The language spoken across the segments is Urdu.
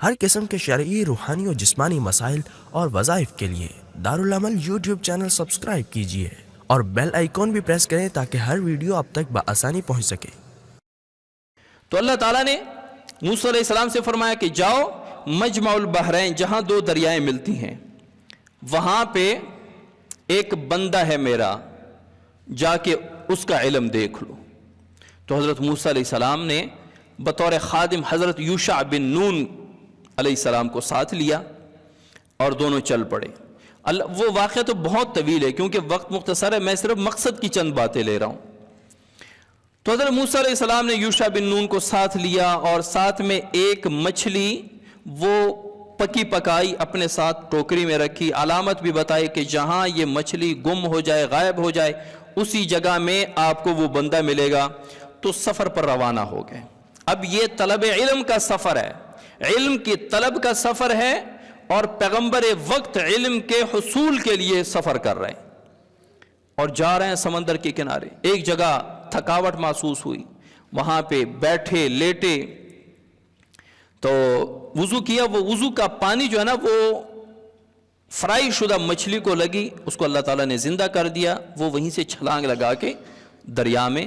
ہر قسم کے شرعی، روحانی اور جسمانی مسائل اور وظائف کے لیے دارالعمل یوٹیوب چینل سبسکرائب کیجیے اور بیل آئیکن بھی پریس کریں تاکہ ہر ویڈیو آپ تک بآسانی پہنچ سکے۔ تو اللہ تعالیٰ نے موسیٰ علیہ السلام سے فرمایا کہ جاؤ مجمع البحرین، جہاں دو دریائیں ملتی ہیں، وہاں پہ ایک بندہ ہے میرا، جا کے اس کا علم دیکھ لو۔ تو حضرت موسیٰ علیہ السلام نے بطور خادم حضرت یوشع بن نون علیہ السلام کو ساتھ لیا اور دونوں چل پڑے۔ وہ واقعہ تو بہت طویل ہے کیونکہ وقت مختصر ہے، میں صرف مقصد کی چند باتیں لے رہا ہوں۔ تو حضرت موسیٰ علیہ السلام نے یوشع بن نون کو ساتھ لیا اور ساتھ میں ایک مچھلی وہ پکی پکائی اپنے ساتھ ٹوکری میں رکھی، علامت بھی بتائی کہ جہاں یہ مچھلی گم ہو جائے، غائب ہو جائے، اسی جگہ میں آپ کو وہ بندہ ملے گا۔ تو سفر پر روانہ ہو گئے۔ اب یہ طلب علم کا سفر ہے، علم کی طلب کا سفر ہے، اور پیغمبر وقت علم کے حصول کے لیے سفر کر رہے ہیں اور جا رہے ہیں سمندر کے کنارے۔ ایک جگہ تھکاوٹ محسوس ہوئی، وہاں پہ بیٹھے لیٹے تو وضو کیا۔ وہ وضو کا پانی جو ہے نا وہ فرائی شدہ مچھلی کو لگی، اس کو اللہ تعالیٰ نے زندہ کر دیا۔ وہ وہیں سے چھلانگ لگا کے دریا میں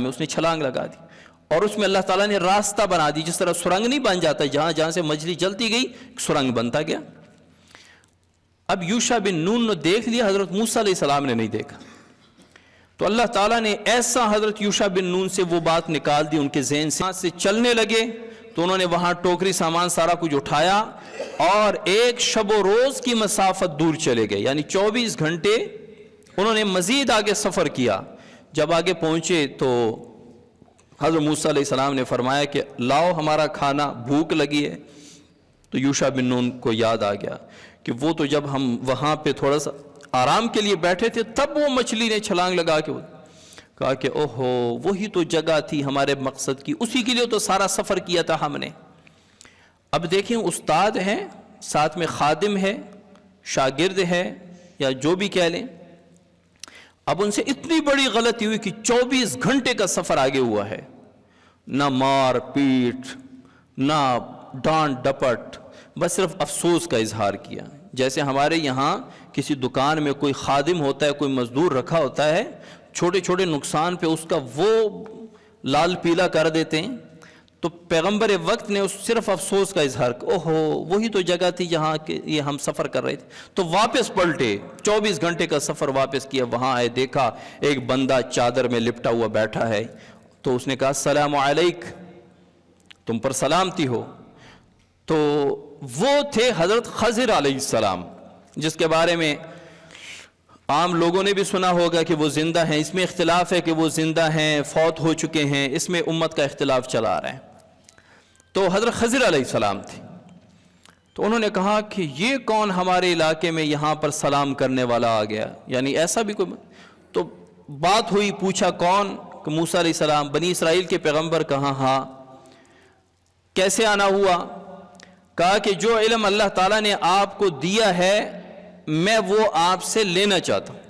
اس نے چھلانگ لگا دی، اور اس میں اللہ تعالیٰ نے راستہ بنا دی، جس طرح سرنگ نہیں بن جاتا، جہاں جہاں سے مچھلی چلتی گئی سرنگ بنتا گیا۔ اب یوشع بن نون نے دیکھ لیا، حضرت موسیٰ علیہ السلام نے نہیں دیکھا۔ تو اللہ تعالیٰ نے ایسا حضرت یوشع بن نون سے وہ بات نکال دی ان کے ذہن سے چلنے لگے۔ تو انہوں نے وہاں ٹوکری سامان سارا کچھ اٹھایا اور ایک شب و روز کی مسافت دور چلے گئے، یعنی 24 گھنٹے انہوں نے مزید آگے سفر کیا۔ جب آگے پہنچے تو حضرت موسیٰ علیہ السلام نے فرمایا کہ لاؤ ہمارا کھانا، بھوک لگی ہے۔ تو یوشع بن نون کو یاد آ گیا کہ وہ تو جب ہم وہاں پہ تھوڑا سا آرام کے لیے بیٹھے تھے تب وہ مچھلی نے چھلانگ لگا کے کہا کہ اوہو وہی تو جگہ تھی ہمارے مقصد کی، اسی کے لیے تو سارا سفر کیا تھا ہم نے۔ اب دیکھیں استاد ہے، ساتھ میں خادم ہے، شاگرد ہے، یا جو بھی کہہ لیں۔ اب ان سے اتنی بڑی غلطی ہوئی کہ 24 گھنٹے کا سفر آگے ہوا ہے، نہ مار پیٹ نہ ڈانٹ ڈپٹ، بس صرف افسوس کا اظہار کیا۔ جیسے ہمارے یہاں کسی دکان میں کوئی خادم ہوتا ہے، کوئی مزدور رکھا ہوتا ہے، چھوٹے چھوٹے نقصان پہ اس کا وہ لال پیلا کر دیتے ہیں۔ تو پیغمبر وقت نے صرف افسوس کا اظہار کیا، اوہو وہی تو جگہ تھی جہاں یہ ہم سفر کر رہے تھے۔ تو واپس پلٹے، 24 گھنٹے کا سفر واپس کیا، وہاں آئے، دیکھا ایک بندہ چادر میں لپٹا ہوا بیٹھا ہے۔ تو اس نے کہا السلام علیک، تم پر سلامتی ہو۔ تو وہ تھے حضرت خضر علیہ السلام، جس کے بارے میں عام لوگوں نے بھی سنا ہوگا کہ وہ زندہ ہیں۔ اس میں اختلاف ہے کہ وہ زندہ ہیں، فوت ہو چکے ہیں، اس میں امت کا اختلاف چلا آ رہا ہے۔ تو حضرت خضر علیہ السلام تھے۔ تو انہوں نے کہا کہ یہ کون ہمارے علاقے میں یہاں پر سلام کرنے والا آ گیا، یعنی ایسا بھی کوئی۔ تو بات ہوئی، پوچھا کون؟ کہ موسیٰ علیہ السلام، بنی اسرائیل کے پیغمبر۔ کہا ہاں۔ کیسے آنا ہوا؟ کہا کہ جو علم اللہ تعالیٰ نے آپ کو دیا ہے میں وہ آپ سے لینا چاہتا ہوں۔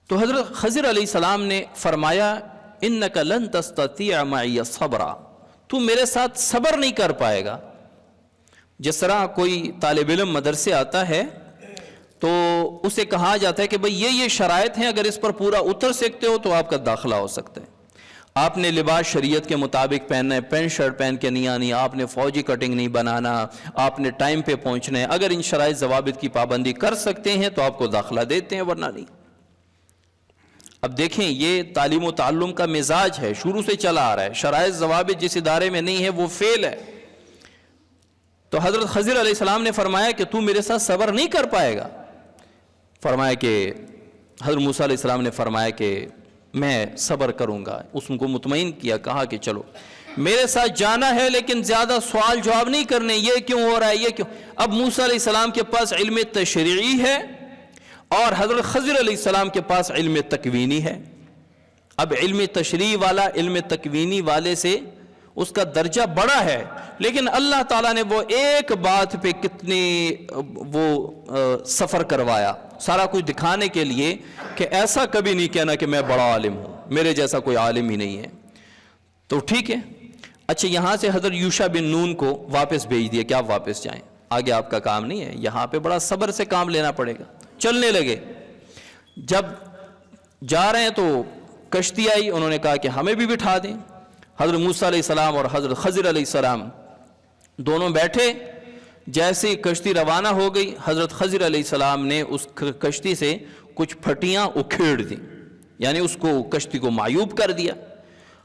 تو حضرت خضر علیہ السلام نے فرمایا انک لن تستطیع معی صبرا، تو میرے ساتھ صبر نہیں کر پائے گا۔ جس طرح کوئی طالب علم مدرسے آتا ہے تو اسے کہا جاتا ہے کہ بھئی یہ شرائط ہیں، اگر اس پر پورا اتر سکتے ہو تو آپ کا داخلہ ہو سکتا ہے۔ آپ نے لباس شریعت کے مطابق پہننا ہے، پینٹ شرٹ پہن کے نہیں آنی، آپ نے فوجی کٹنگ نہیں بنانا، آپ نے ٹائم پہ پہنچنا ہے۔ اگر ان شرائط ضوابط کی پابندی کر سکتے ہیں تو آپ کو داخلہ دیتے ہیں، ورنہ نہیں۔ اب دیکھیں یہ تعلیم و تعلم کا مزاج ہے، شروع سے چلا آ رہا ہے۔ شرائط ضوابط جس ادارے میں نہیں ہے وہ فیل ہے۔ تو حضرت خضر علیہ السلام نے فرمایا کہ تو میرے ساتھ صبر نہیں کر پائے گا۔ فرمایا کہ حضرت موسیٰ علیہ السلام نے فرمایا کہ میں صبر کروں گا۔ اس کو مطمئن کیا، کہا کہ چلو میرے ساتھ جانا ہے لیکن زیادہ سوال جواب نہیں کرنے، یہ کیوں ہو رہا ہے، یہ کیوں۔ اب موسیٰ علیہ السلام کے پاس علم تشریعی ہے اور حضرت خضر علیہ السلام کے پاس علم تکوینی ہے۔ اب علم تشریعی والا علم تکوینی والے سے اس کا درجہ بڑا ہے، لیکن اللہ تعالیٰ نے وہ ایک بات پہ کتنی وہ سفر کروایا، سارا کچھ دکھانے کے لیے کہ ایسا کبھی نہیں کہنا کہ میں بڑا عالم ہوں، میرے جیسا کوئی عالم ہی نہیں ہے۔ تو ٹھیک ہے، اچھا یہاں سے حضرت یوشع بن نون کو واپس بھیج دیا کہ آپ واپس جائیں، آگے آپ کا کام نہیں ہے، یہاں پہ بڑا صبر سے کام لینا پڑے گا۔ چلنے لگے، جب جا رہے ہیں تو کشتی آئی، انہوں نے کہا کہ ہمیں بھی بٹھا دیں۔ حضرت موسیٰ علیہ السلام اور حضرت خضر علیہ السلام دونوں بیٹھے، جیسے کشتی روانہ ہو گئی، حضرت خضر علیہ السلام نے اس کشتی سے کچھ پھٹیاں اکھیڑ دیں، یعنی اس کو کشتی کو معیوب کر دیا۔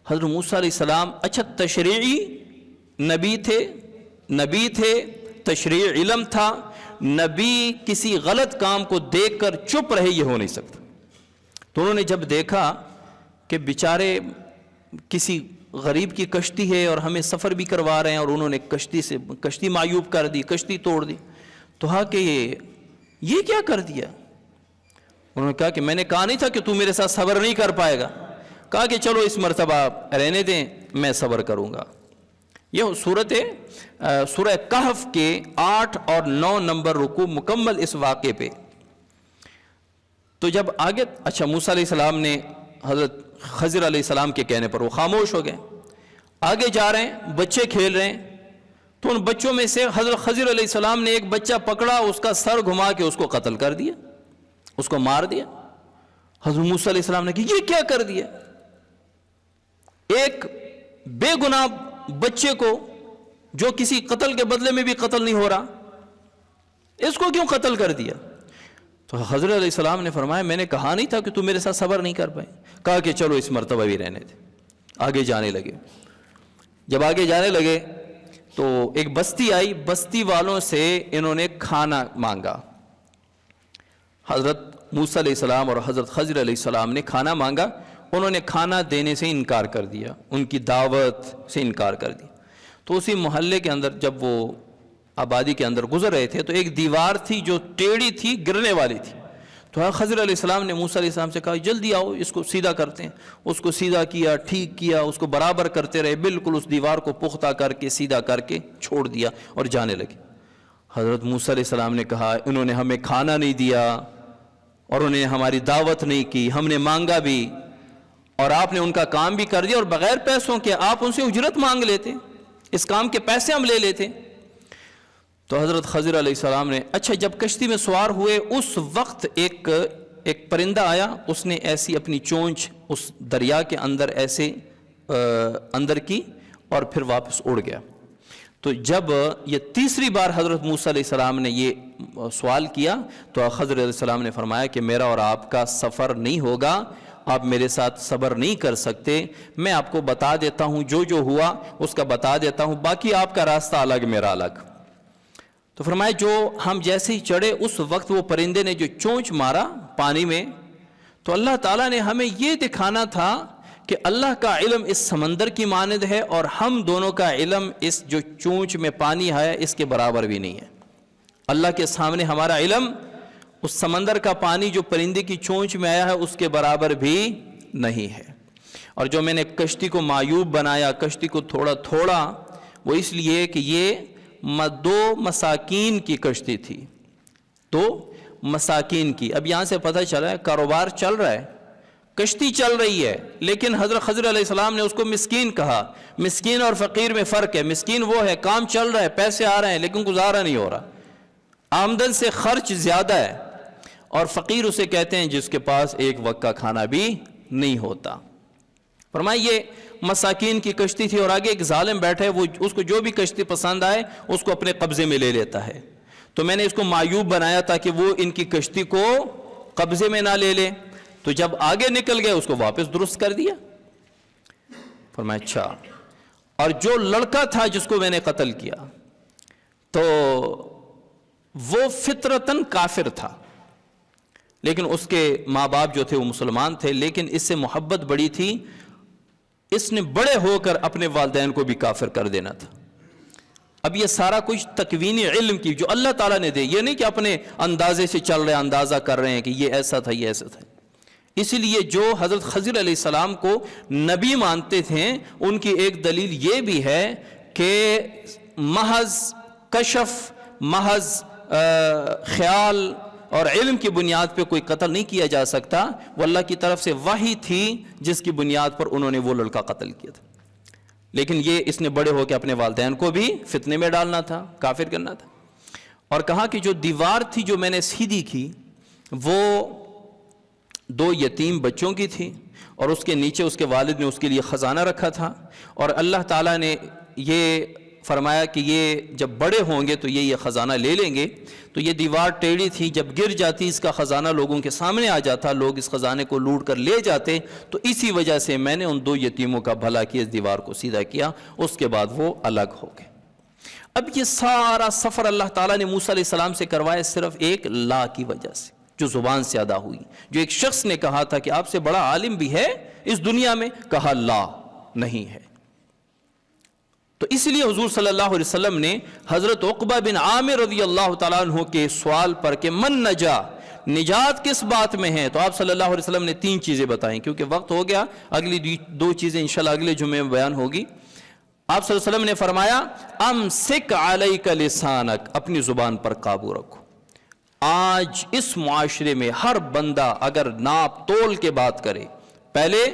حضرت موسیٰ علیہ السلام اچھا تشریعی نبی تھے، تشریع علم تھا، نبی کسی غلط کام کو دیکھ کر چپ رہے یہ ہو نہیں سکتا۔ تو انہوں نے جب دیکھا کہ بیچارے کسی غریب کی کشتی ہے اور ہمیں سفر بھی کروا رہے ہیں، اور انہوں نے کشتی معیوب کر دی، کشتی توڑ دی، تو کہا کہ یہ کیا کر دیا؟ انہوں نے کہا کہ میں نے کہا نہیں تھا کہ تو میرے ساتھ صبر نہیں کر پائے گا؟ کہا کہ چلو اس مرتبہ رہنے دیں، میں صبر کروں گا۔ یہ سورہ کہف کے 8 اور 9 نمبر رکوع مکمل اس واقعے پہ۔ تو جب آگے اچھا موسیٰ علیہ السلام نے حضرت خضر علیہ السلام کے کہنے پر وہ خاموش ہو گئے، آگے جا رہے ہیں، بچے کھیل رہے ہیں، تو ان بچوں میں سے حضرت خضر علیہ السلام نے ایک بچہ پکڑا، اس کا سر گھما کے اس کو قتل کر دیا، اس کو مار دیا۔ حضرت موسیٰ علیہ السلام نے کہا یہ کیا کر دیا؟ ایک بے گناہ بچے کو جو کسی قتل کے بدلے میں بھی قتل نہیں ہو رہا، اس کو کیوں قتل کر دیا؟ تو حضرت علیہ السلام نے فرمایا میں نے کہا نہیں تھا کہ تم میرے ساتھ صبر نہیں کر پائے؟ کہا کہ چلو اس مرتبہ بھی رہنے دے۔ آگے جانے لگے، جب آگے جانے لگے تو ایک بستی آئی، بستی والوں سے انہوں نے کھانا مانگا۔ حضرت موسیٰ علیہ السلام اور حضرت خضر علیہ السلام نے کھانا مانگا، انہوں نے کھانا دینے سے انکار کر دیا، ان کی دعوت سے انکار کر دیا۔ تو اسی محلے کے اندر جب وہ آبادی کے اندر گزر رہے تھے تو ایک دیوار تھی جو ٹیڑھی تھی، گرنے والی تھی، تو خضر علیہ السلام نے موسیٰ علیہ السلام سے کہا جلدی آؤ اس کو سیدھا کرتے ہیں۔ اس کو سیدھا کیا، ٹھیک کیا، اس کو برابر کرتے رہے، بالکل اس دیوار کو پختہ کر کے سیدھا کر کے چھوڑ دیا اور جانے لگے۔ حضرت موسیٰ علیہ السلام نے کہا انہوں نے ہمیں کھانا نہیں دیا اور انہوں نے ہماری دعوت نہیں کی، ہم نے مانگا بھی اور آپ نے ان کا کام بھی کر دیا، اور بغیر پیسوں کے آپ ان سے اجرت مانگ لیتے، اس کام کے پیسے ہم لے لیتے۔ تو حضرت خضر علیہ السلام نے اچھا جب کشتی میں سوار ہوئے اس وقت ایک پرندہ آیا، اس نے ایسی اپنی چونچ اس دریا کے اندر ایسے اندر کی اور پھر واپس اڑ گیا۔ تو جب یہ تیسری بار حضرت موسیٰ علیہ السلام نے یہ سوال کیا تو خضر علیہ السلام نے فرمایا کہ میرا اور آپ کا سفر نہیں ہوگا، آپ میرے ساتھ صبر نہیں کر سکتے، میں آپ کو بتا دیتا ہوں جو ہوا اس کا بتا دیتا ہوں، باقی آپ کا راستہ الگ میرا الگ۔ تو فرمایا جو ہم جیسے ہی چڑھے اس وقت وہ پرندے نے جو چونچ مارا پانی میں، تو اللہ تعالیٰ نے ہمیں یہ دکھانا تھا کہ اللہ کا علم اس سمندر کی مانند ہے اور ہم دونوں کا علم اس جو چونچ میں پانی ہے اس کے برابر بھی نہیں ہے۔ اللہ کے سامنے ہمارا علم اس سمندر کا پانی جو پرندے کی چونچ میں آیا ہے اس کے برابر بھی نہیں ہے۔ اور جو میں نے کشتی کو معیوب بنایا، کشتی کو تھوڑا وہ اس لیے کہ یہ 2 مساکین کی کشتی تھی، 2 مساکین کی۔ اب یہاں سے پتہ چلا ہے کاروبار چل رہا ہے، کشتی چل رہی ہے، لیکن حضرت خضر علیہ السلام نے اس کو مسکین کہا۔ مسکین اور فقیر میں فرق ہے، مسکین وہ ہے کام چل رہا ہے، پیسے آ رہے ہیں لیکن گزارا نہیں ہو رہا، آمدن سے خرچ زیادہ ہے، اور فقیر اسے کہتے ہیں جس کے پاس ایک وقت کا کھانا بھی نہیں ہوتا۔ فرمایا یہ مساکین کی کشتی تھی اور آگے ایک ظالم بیٹھے، وہ اس کو جو بھی کشتی پسند آئے اس کو اپنے قبضے میں لے لیتا ہے۔ تو میں نے اس کو معیوب بنایا تاکہ وہ ان کی کشتی کو قبضے میں نہ لے لے، تو جب آگے نکل گئے اس کو واپس درست کر دیا۔ فرمایا اچھا، اور جو لڑکا تھا جس کو میں نے قتل کیا تو وہ فطرتاً کافر تھا، لیکن اس کے ماں باپ جو تھے وہ مسلمان تھے، لیکن اس سے محبت بڑی تھی، اس نے بڑے ہو کر اپنے والدین کو بھی کافر کر دینا تھا۔ اب یہ سارا کچھ تکوینی علم کی جو اللہ تعالیٰ نے دے، یہ نہیں کہ اپنے اندازے سے چل رہے ہیں، اندازہ کر رہے ہیں کہ یہ ایسا تھا یہ ایسا تھا۔ اس لیے جو حضرت خضر علیہ السلام کو نبی مانتے تھے ان کی ایک دلیل یہ بھی ہے کہ محض کشف، محض خیال اور علم کی بنیاد پہ کوئی قتل نہیں کیا جا سکتا، وہ اللہ کی طرف سے وحی تھی جس کی بنیاد پر انہوں نے وہ لڑکا قتل کیا تھا۔ لیکن یہ اس نے بڑے ہو کے اپنے والدین کو بھی فتنے میں ڈالنا تھا، کافر کرنا تھا. اور کہا کہ جو دیوار تھی جو میں نے سیدھی کی وہ 2 یتیم بچوں کی تھی، اور اس کے نیچے اس کے والد نے اس کے لیے خزانہ رکھا تھا، اور اللہ تعالیٰ نے یہ فرمایا کہ یہ جب بڑے ہوں گے تو یہ خزانہ لے لیں گے. تو یہ دیوار ٹیڑھی تھی، جب گر جاتی اس کا خزانہ لوگوں کے سامنے آ جاتا، لوگ اس خزانے کو لوٹ کر لے جاتے. تو اسی وجہ سے میں نے ان 2 یتیموں کا بھلا کیا، اس دیوار کو سیدھا کیا، اس کے بعد وہ الگ ہو گئے. اب یہ سارا سفر اللہ تعالیٰ نے موسیٰ علیہ السلام سے کروایا صرف ایک لا کی وجہ سے، جو زبان سے ادا ہوئی. جو ایک شخص نے کہا تھا کہ آپ سے بڑا عالم بھی ہے اس دنیا میں، کہا لا نہیں ہے. تو اس لیے حضور صلی اللہ علیہ وسلم نے حضرت عقبہ بن عامر رضی اللہ تعالیٰ عنہ کے سوال پر کہ من نجا، نجات کس بات میں ہے، تو آپ صلی اللہ علیہ وسلم نے 3 چیزیں بتائیں. کیونکہ وقت ہو گیا، اگلی 2 چیزیں انشاءاللہ اگلے جمعے میں بیان ہوگی. آپ صلی اللہ علیہ وسلم نے فرمایا امسک علیک لسانک، اپنی زبان پر قابو رکھو. آج اس معاشرے میں ہر بندہ اگر ناپ تول کے بات کرے، پہلے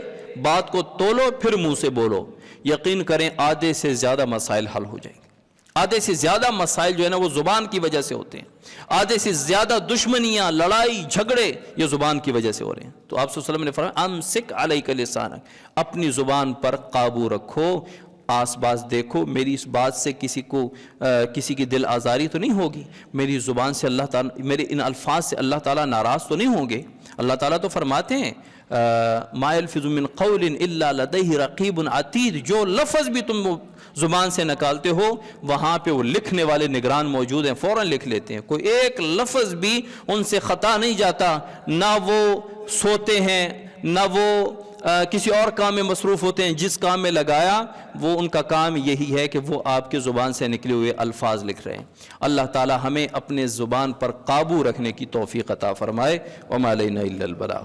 بات کو تولو پھر منہ سے بولو، یقین کریں آدھے سے زیادہ مسائل حل ہو جائیں گے. آدھے سے زیادہ مسائل جو ہے نا وہ زبان کی وجہ سے ہوتے ہیں. آدھے سے زیادہ دشمنیاں، لڑائی جھگڑے یہ زبان کی وجہ سے ہو رہے ہیں. تو آپ صلی اللہ علیہ وسلم نے فرمایا امسک علیک لسانک، اپنی زبان پر قابو رکھو. آس پاس دیکھو، میری اس بات سے کسی کی دل آزاری تو نہیں ہوگی، میری زبان سے اللہ تعالیٰ، میرے ان الفاظ سے اللہ تعالیٰ ناراض تو نہیں ہوں گے. اللہ تعالیٰ تو فرماتے ہیں ما یلفظ من قول الا لدیہ رقیب عتید، جو لفظ بھی تم زبان سے نکالتے ہو وہاں پہ وہ لکھنے والے نگران موجود ہیں، فوراً لکھ لیتے ہیں. کوئی ایک لفظ بھی ان سے خطا نہیں جاتا. نہ وہ سوتے ہیں، نہ وہ کسی اور کام میں مصروف ہوتے ہیں. جس کام میں لگایا وہ ان کا کام یہی ہے کہ وہ آپ کے زبان سے نکلے ہوئے الفاظ لکھ رہے ہیں. اللہ تعالی ہمیں اپنے زبان پر قابو رکھنے کی توفیق عطا فرمائے. وما علینا الا البلاغ.